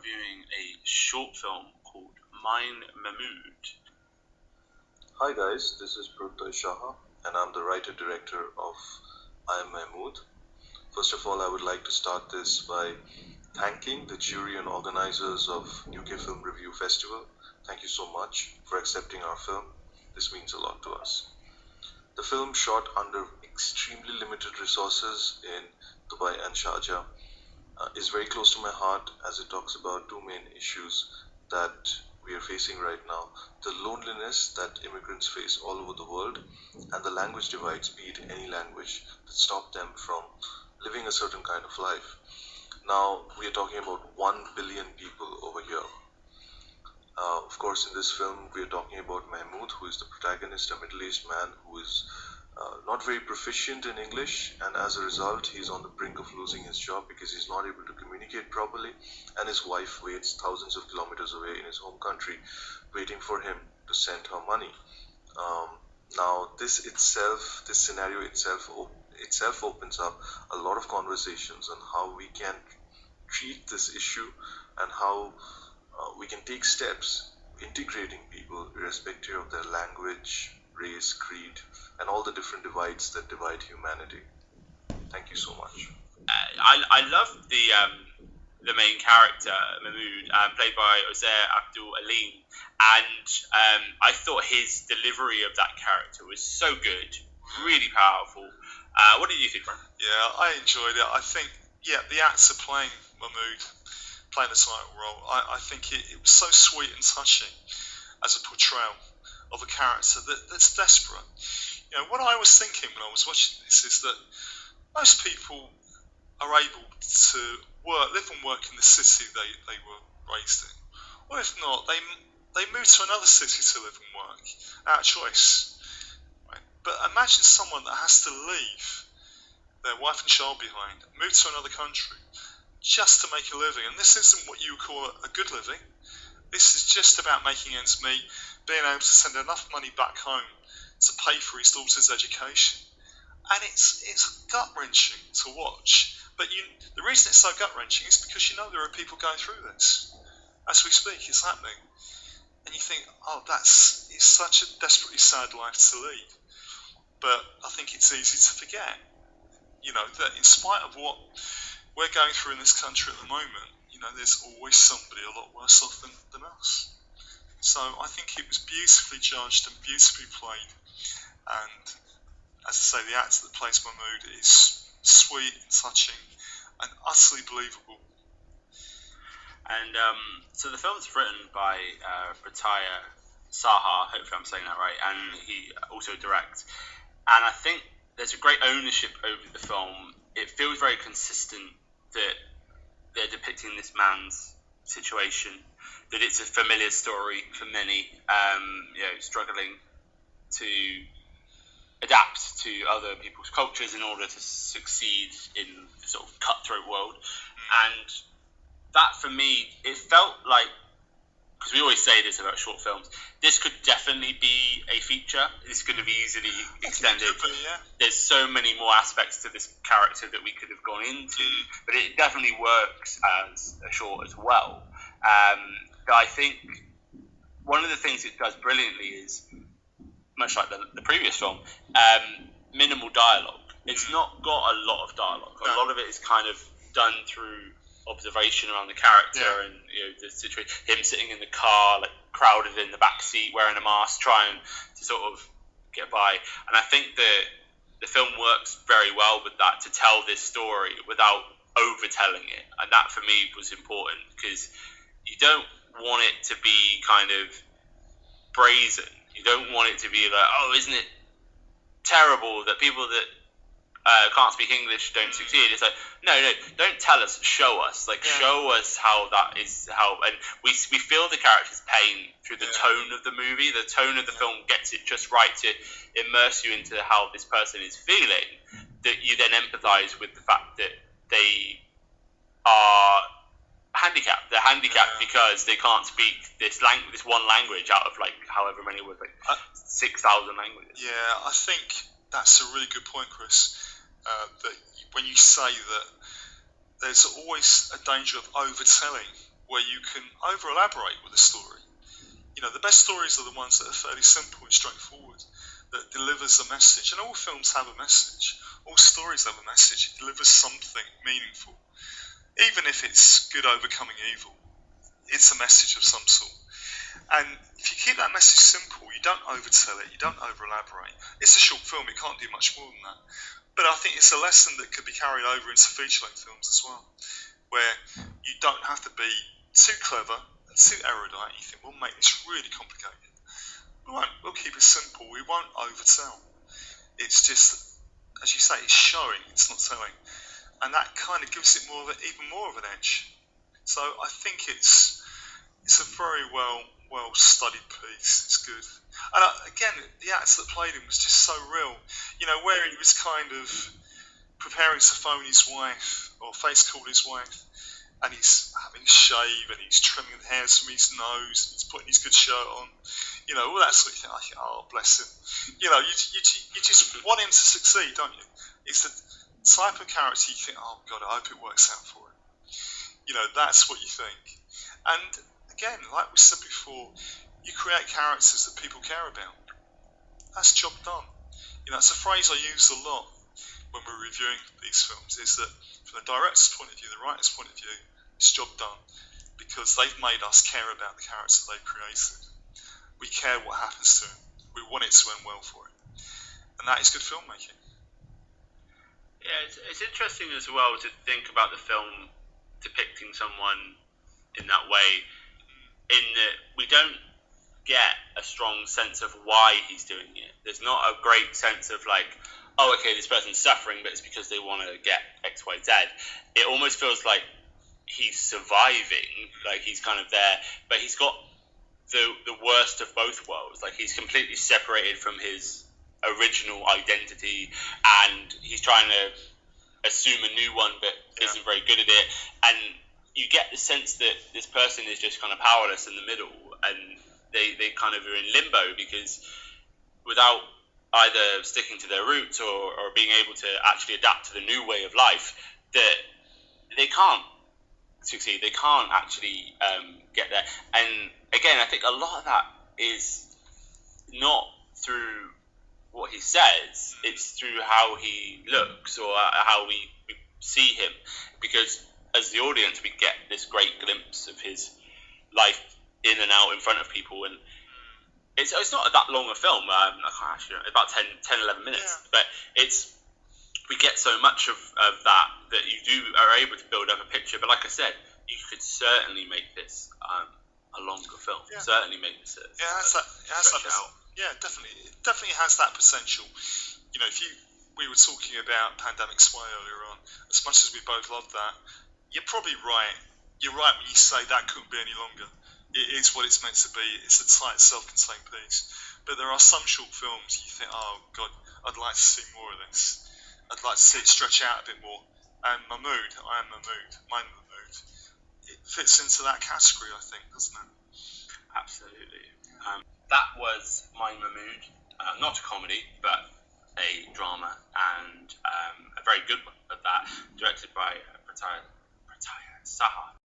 reviewing a short film called Mehmood. Hi guys, this is Prataya Saha and I'm the writer-director of I Am Mahmud. First of all, I would like to start this by thanking the jury and organizers of UK Film Review Festival. Thank you so much for accepting our film. This means a lot to us. The film, shot under extremely limited resources in Dubai and Sharjah, is very close to my heart as it talks about two main issues that we are facing right now: the loneliness that immigrants face all over the world and the language divides, be it any language, that stop them from living a certain kind of life. Now, we are talking about 1 billion people over here. Of course, in this film, we are talking about Mehmood, who is the protagonist, a middle-aged man who is not very proficient in English, and as a result, he's on the brink of losing his job because he's not able to communicate properly, and his wife waits thousands of kilometers away in his home country, waiting for him to send her money. Now, this scenario itself opens up a lot of conversations on how we can treat this issue and how we can take steps integrating people irrespective of their language, race, creed, and all the different divides that divide humanity. Thank you so much. I love the main character, Mehmood, played by Ozair, Abdul, Aleem, and I thought his delivery of that character was so good, really powerful. What did you think, Brian? Yeah, I enjoyed it. I think, the actor playing Mehmood, playing the title role, I think it was so sweet and touching as a portrayal of a character that's desperate. You know, what I was thinking when I was watching this is that most people are able to live and work in the city they were raised in. Or if not, they move to another city to live and work out of choice. Right? But imagine someone that has to leave their wife and child behind, move to another country, just to make a living. And this isn't what you would call a good living. This is just about making ends meet, being able to send enough money back home to pay for his daughter's education. And it's gut-wrenching to watch. But the reason it's so gut-wrenching is because you know there are people going through this. As we speak, it's happening. And you think, it's such a desperately sad life to lead. But I think it's easy to forget, that in spite of what we're going through in this country at the moment, there's always somebody a lot worse off than us. So I think it was beautifully judged and beautifully played. And as I say, the actor that plays Mehmood is sweet and touching and utterly believable. And so the film's written by Prataya Saha, hopefully I'm saying that right, and he also directs. And I think there's a great ownership over the film. It feels very consistent that they're depicting this man's situation, that it's a familiar story for many, struggling to adapt to other people's cultures in order to succeed in the sort of cutthroat world. And that, for me, it felt like, because we always say this about short films, this could definitely be a feature. This could have easily extended. There's so many more aspects to this character that we could have gone into, but it definitely works as a short as well. But I think one of the things it does brilliantly is, much like the previous film, minimal dialogue. It's not got a lot of dialogue. A lot of it is kind of done through observation around the character and the situation. Him sitting in the car, like crowded in the back seat, wearing a mask, trying to sort of get by. And I think the film works very well with that, to tell this story without overtelling it. And that for me was important, because you don't want it to be kind of brazen. You don't want it to be like, isn't it terrible that people that can't speak English don't succeed. It's like, no, don't tell us, show us. Show us how that is, and we feel the character's pain through the tone of the movie. The tone of the film gets it just right to immerse you into how this person is feeling, that you then empathise with the fact that they are handicapped. They're handicapped because they can't speak this one language out of however many words, 6,000 languages. Yeah, I think that's a really good point, Chris. That when you say that there's always a danger of overtelling where you can over-elaborate with a story. The best stories are the ones that are fairly simple and straightforward, that delivers a message. And all films have a message. All stories have a message. It delivers something meaningful. Even if it's good overcoming evil, it's a message of some sort. And if you keep that message simple, you don't overtell it, you don't over-elaborate. It's a short film, it can't do much more than that. But I think it's a lesson that could be carried over into feature-length films as well, where you don't have to be too clever and too erudite. You think, we'll make this really complicated. We won't. We'll keep it simple. We won't overtell. It's just, as you say, it's showing, it's not telling. And that kind of gives it even more of an edge. So I think it's a very well studied piece. It's good. And again, the actor that played him was just so real. Where he was kind of preparing to phone his wife or face call his wife, and he's having a shave and he's trimming the hairs from his nose, and he's putting his good shirt on, all that sort of thing. I think, oh, bless him. You just want him to succeed, don't you? It's the type of character you think, oh God, I hope it works out for him. That's what you think. And again, like we said before, you create characters that people care about. That's job done. It's a phrase I use a lot when we're reviewing these films, is that from the director's point of view, the writer's point of view, it's job done, because they've made us care about the character they've created. We care what happens to him. We want it to end well for him. And that is good filmmaking. Yeah, it's interesting as well to think about the film depicting someone in that way, in that we don't get a strong sense of why he's doing it. There's not a great sense of like, oh, okay, this person's suffering, but it's because they want to get X, Y, Z. It almost feels like he's surviving, like he's kind of there, but he's got the worst of both worlds. Like, he's completely separated from his original identity, and he's trying to assume a new one, but isn't very good at it. And you get the sense that this person is just kind of powerless in the middle, and they kind of are in limbo, because without either sticking to their roots or being able to actually adapt to the new way of life, that they can't succeed. They can't actually get there. And again, I think a lot of that is not through what he says, it's through how he looks or how we see him, because as the audience we get this great glimpse of his life in and out in front of people, and it's not that long a film. I can't actually, about 10, 11 minutes, but we get so much of that you are able to build up a picture. But like I said, you could certainly make this a longer film. Certainly make this stretch out. Yeah, definitely. It definitely has that potential. We were talking about Pandemic Sway earlier on. As much as we both love that, you're probably right. You're right when you say that couldn't be any longer. It is what it's meant to be. It's a tight, self-contained piece. But there are some short films you think, oh God, I'd like to see more of this. I'd like to see it stretch out a bit more. And Mahmud, I Am Mahmud, it fits into that category, I think, doesn't it? Absolutely. That was My Mahmud. Not a comedy, but a drama, and a very good one at that, directed by Prataya Saha.